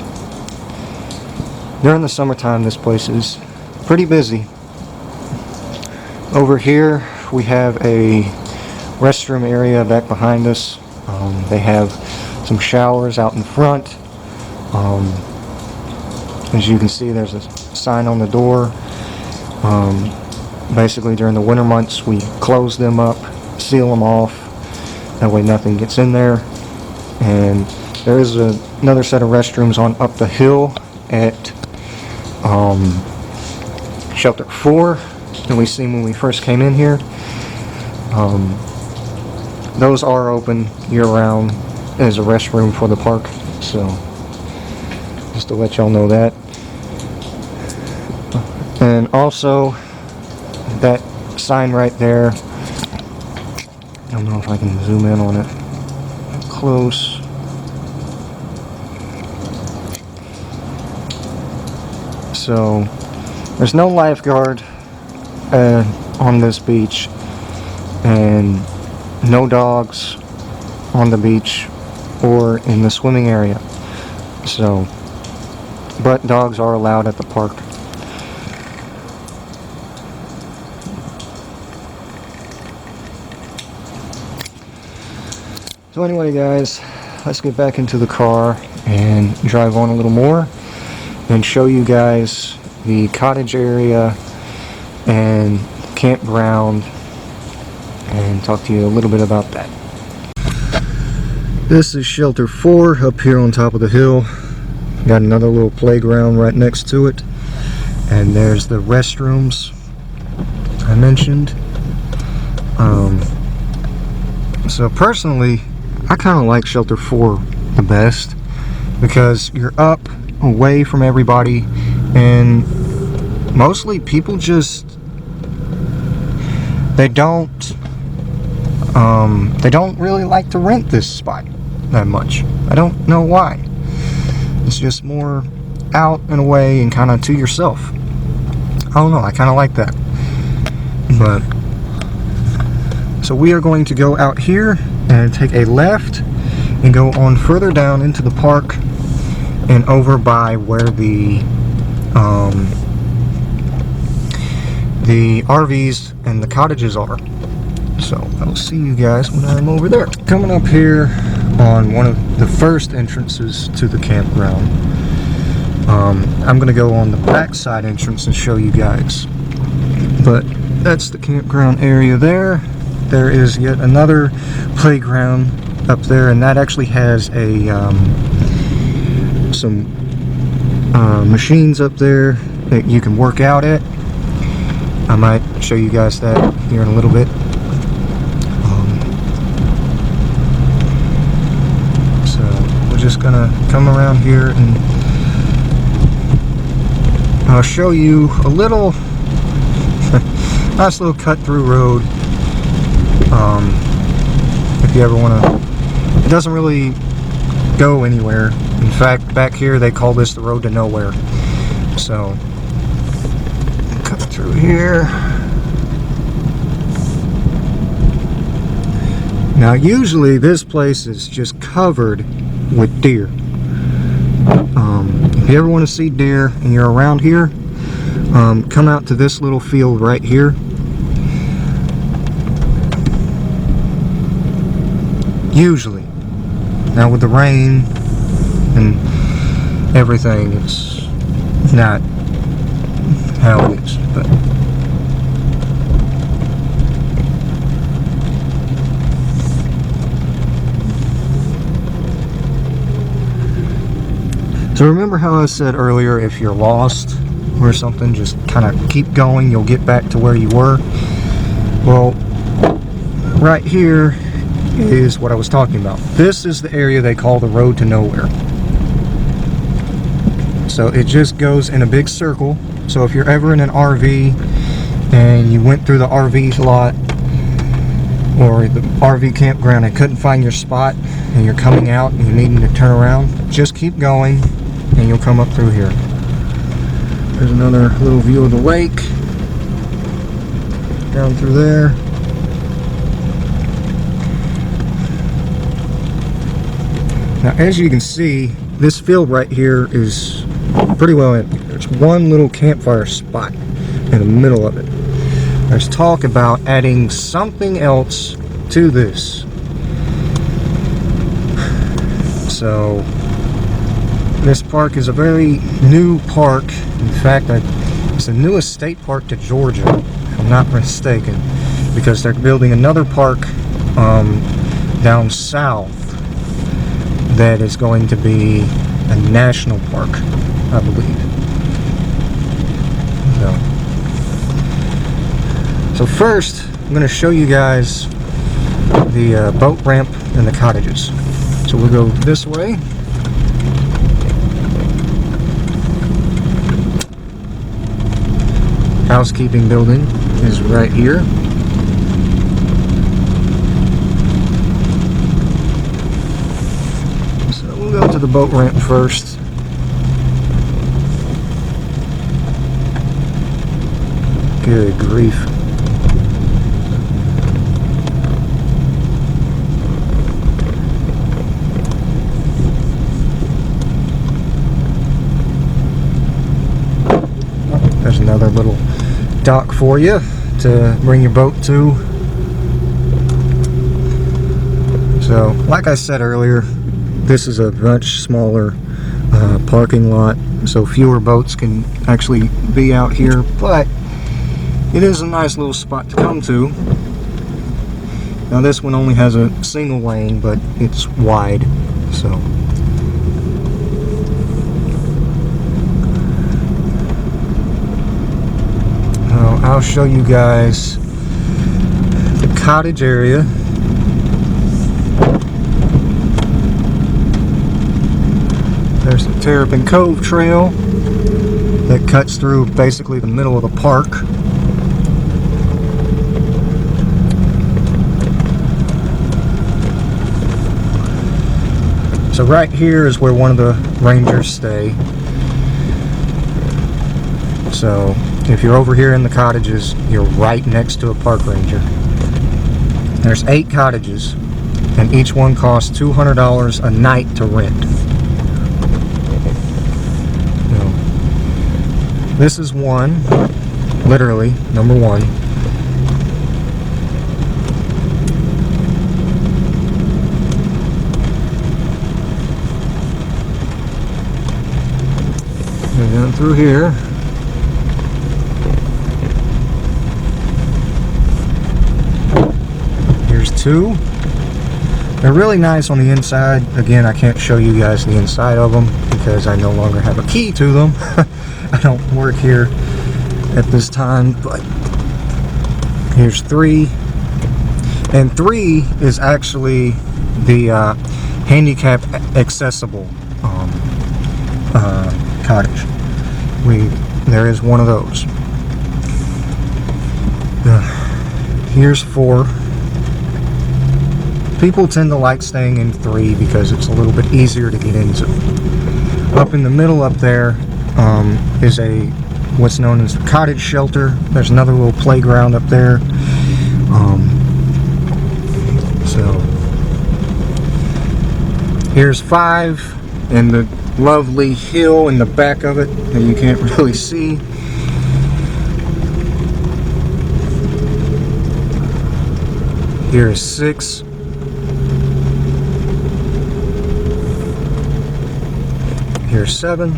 during the summertime, this place is pretty busy. Over here we have a restroom area back behind us. They have some showers out in front. As you can see, there's a sign on the door. Basically during the winter months we close them up, seal them off, that way nothing gets in there. And there is another set of restrooms on up the hill at Shelter 4 that we seen when we first came in here. Those are open year-round as a restroom for the park, so just to let y'all know that. And also that sign right there, I don't know if I can zoom in on it close. So there's no lifeguard on this beach, and no dogs on the beach or in the swimming area. So, but dogs are allowed at the park. So anyway, guys, let's get back into the car and drive on a little more and show you guys the cottage area and campground and talk to you a little bit about that. This is Shelter 4 up here on top of the hill. Got another little playground right next to it, and there's the restrooms I mentioned. So personally, I kind of like Shelter 4 the best because you're up away from everybody, and mostly people just they don't really like to rent this spot that much. I don't know why. It's just more out and away and kind of to yourself. I don't know, I kind of like that. But so we are going to go out here and take a left and go on further down into the park and over by where the RVs and the cottages are. So I'll see you guys when I'm over there. Coming up here on one of the first entrances to the campground. I'm gonna go on the backside entrance and show you guys. But that's the campground area there. There is yet another playground up there, and that actually has a some machines up there that you can work out at. I might show you guys that here in a little bit. So we're just gonna come around here and I'll show you a little nice little cut through road. If you ever want to, it doesn't really go anywhere. In fact, back here they call this the road to nowhere. So cut through here. Now usually this place is just covered with deer. If you ever want to see deer and you're around here, come out to this little field right here. Usually. Now with the rain and everything, it's not how it is. But so remember how I said earlier, if you're lost or something, just kind of keep going, you'll get back to where you were. Well, right here is what I was talking about. This is the area they call the road to nowhere. So it just goes in a big circle. So if you're ever in an RV and you went through the RV lot or the RV campground and couldn't find your spot and you're coming out and you're needing to turn around, just keep going and you'll come up through here. There's another little view of the lake down through there. Now as you can see, this field right here is pretty well empty. There's one little campfire spot in the middle of it. There's talk about adding something else to this. So this park is a very new park. In fact, it's the newest state park to Georgia, if I'm not mistaken, because they're building another park down south that is going to be a national park, I believe. So first, I'm going to show you guys the boat ramp and the cottages. So we'll go this way. Housekeeping building is right here. So we'll go to the boat ramp first. Good grief. There's another little dock for you to bring your boat to. So, like I said earlier, this is a much smaller parking lot, so fewer boats can actually be out here, but it is a nice little spot to come to. Now this one only has a single lane, but it's wide, so. I'll show you guys the cottage area. There's the Terrapin Cove Trail that cuts through basically the middle of the park. So right here is where one of the rangers stay. So if you're over here in the cottages, you're right next to a park ranger. There's 8 cottages, and each one costs $200 a night to rent. So, this is one, literally, number 1. We're going through here. Here's 2. They're really nice on the inside. Again, I can't show you guys the inside of them because I no longer have a key to them. I don't work here at this time, but here's 3. And 3 is actually the handicap accessible cottage. There is one of those. Here's 4. People tend to like staying in 3 because it's a little bit easier to get into. Up in the middle up there is what's known as the cottage shelter. There's another little playground up there. So here's 5 and the lovely hill in the back of it that you can't really see. Here's 6. Here's 7.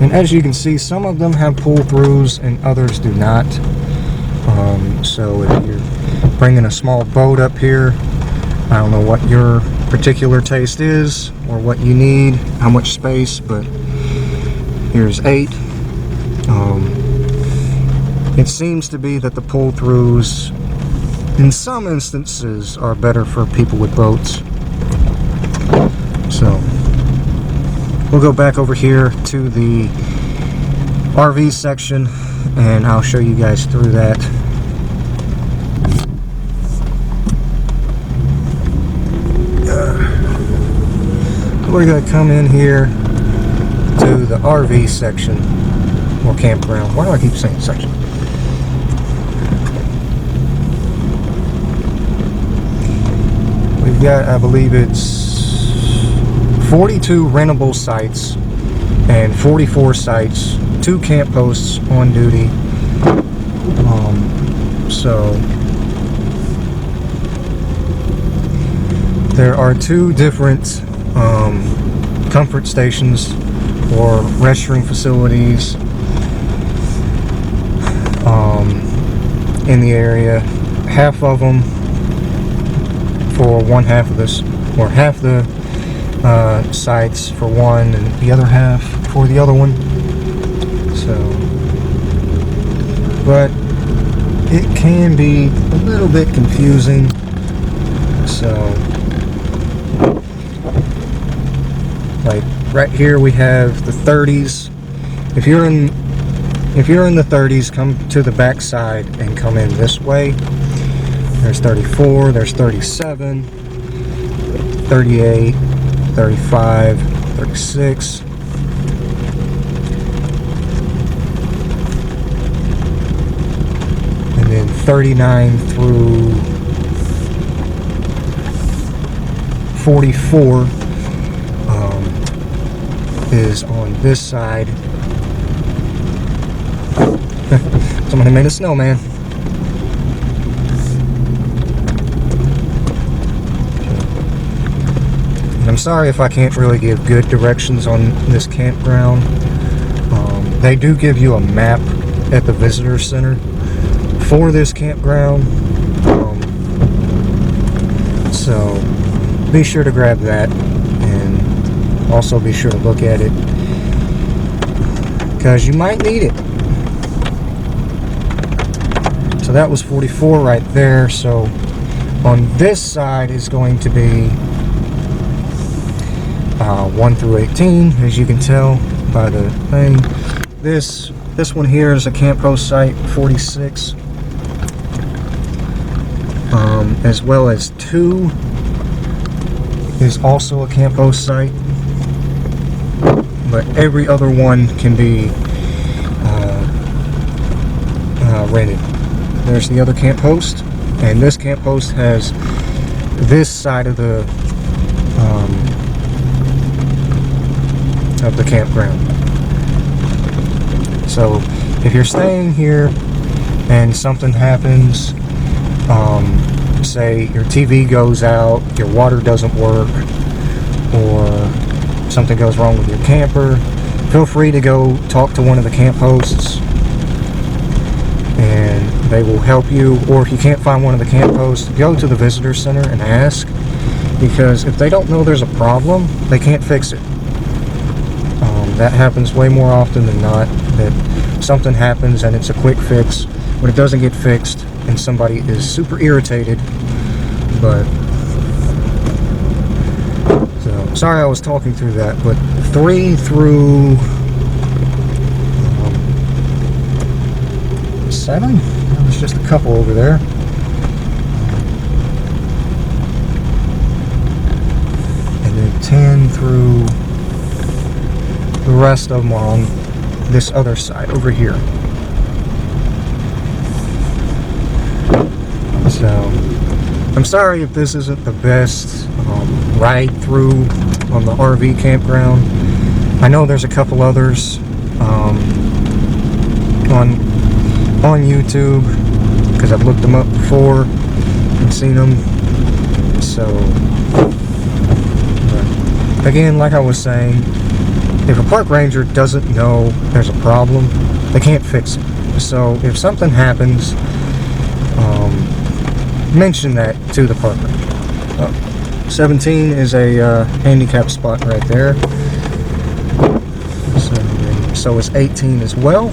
And as you can see, some of them have pull-throughs and others do not. So if you're bringing a small boat up here, I don't know what your particular taste is or what you need, how much space, but here's 8. It seems to be that the pull-throughs in some instances are better for people with boats. So we'll go back over here to the RV section and I'll show you guys through that. We're going to come in here to the RV section or campground. Why do I keep saying section? We've got, I believe it's 42 rentable sites and 44 sites, 2 camp posts on duty. So there are 2 different comfort stations or restroom facilities in the area. Half of them for one half of this, or half the sites for one and the other half for the other one. So, but it can be a little bit confusing. So like right here we have the 30s. If you're in the 30s, come to the back side and come in this way. There's 34, there's 37, 38, 35, 36. And then 39 through 44 is on this side. Somebody made a snowman. And I'm sorry if I can't really give good directions on this campground. They do give you a map at the visitor center for this campground. So be sure to grab that. Also be sure to look at it because you might need it. So that was 44 right there. So on this side is going to be 1 through 18, as you can tell by the thing. This one here is a camp post site 46, as well as 2 is also a camp host site, but every other one can be rented. There's the other camp host, and this camp host has this side of the campground. So if you're staying here and something happens, say your TV goes out, your water doesn't work, or something goes wrong with your camper, feel free to go talk to one of the camp hosts and they will help you. Or if you can't find one of the camp hosts, go to the visitor center and ask, because if they don't know there's a problem, they can't fix it. That happens way more often than not, that something happens and it's a quick fix when it doesn't get fixed and somebody is super irritated. But so sorry I was talking through that, but 3 through 7, there was just a couple over there. And then 10 through the rest of them are on this other side over here. So I'm sorry if this isn't the best ride through on the RV campground. I know there's a couple others on YouTube, because I've looked them up before and seen them. So again, like I was saying, if a park ranger doesn't know there's a problem, they can't fix it. So if something happens, mention that to the park ranger. 17 is a handicap spot right there. So is 18 as well.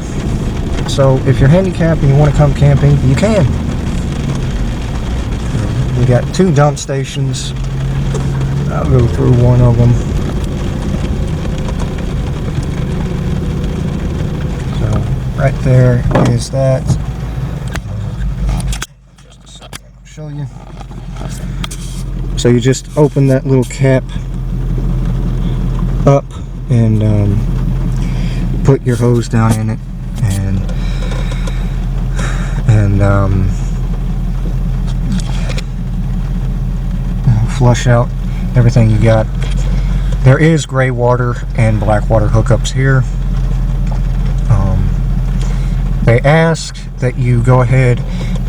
So if you're handicapped and you want to come camping, you can. We got 2 dump stations. I'll go through one of them. So right there is that. Just a second, I'll show you. So you just open that little cap up and put your hose down in it and flush out everything you got. There is gray water and black water hookups here. They ask that you go ahead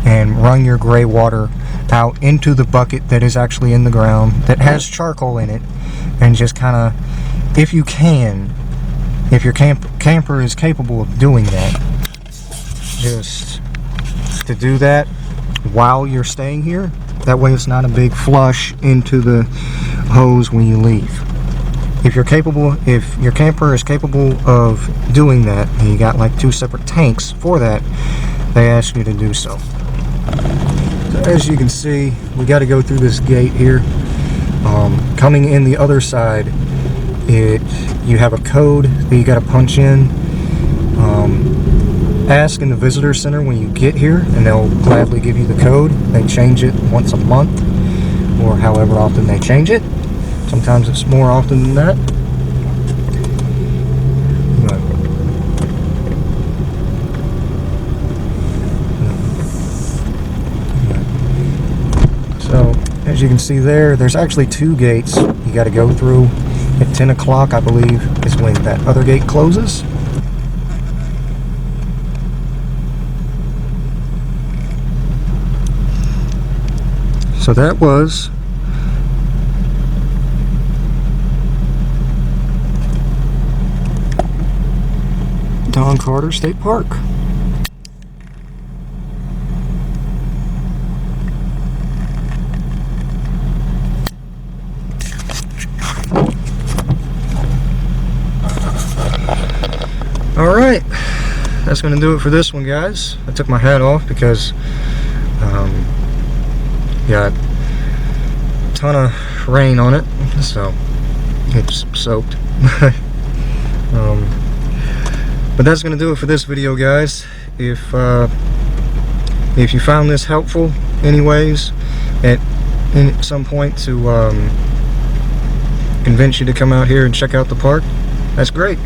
and run your gray water out into the bucket that is actually in the ground that has charcoal in it, and just kind of, if you can, if your camper is capable of doing that, just to do that while you're staying here. That way it's not a big flush into the hose when you leave. If you're capable, if your camper is capable of doing that, and you got like 2 separate tanks for that, they ask you to do so. So as you can see, we got to go through this gate here. Coming in the other side, you have a code that you got to punch in. Ask in the visitor center when you get here, and they'll gladly give you the code. They change it once a month, or however often they change it. Sometimes it's more often than that. So as you can see there's actually 2 gates you got to go through. At 10 o'clock, I believe, is when that other gate closes. So that was Don Carter State Park. Alright, that's going to do it for this one, guys. I took my hat off because got a ton of rain on it, so it's soaked. But that's going to do it for this video, guys. If you found this helpful anyways, at some point to convince you to come out here and check out the park, that's great.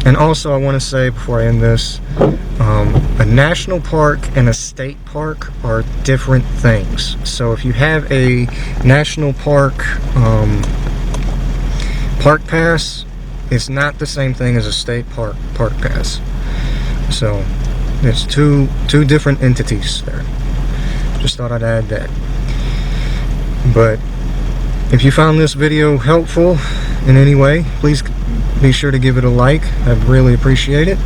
And also I want to say before I end this, a national park and a state park are different things. So if you have a national park park pass, it's not the same thing as a state park pass. So it's two different entities there. Just thought I'd add that. But if you found this video helpful in any way, please be sure to give it a like. I'd really appreciate it.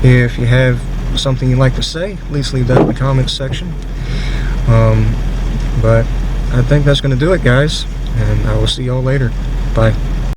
If you have something you'd like to say, please leave that in the comments section. But I think that's going to do it, guys, and I will see y'all later. Bye.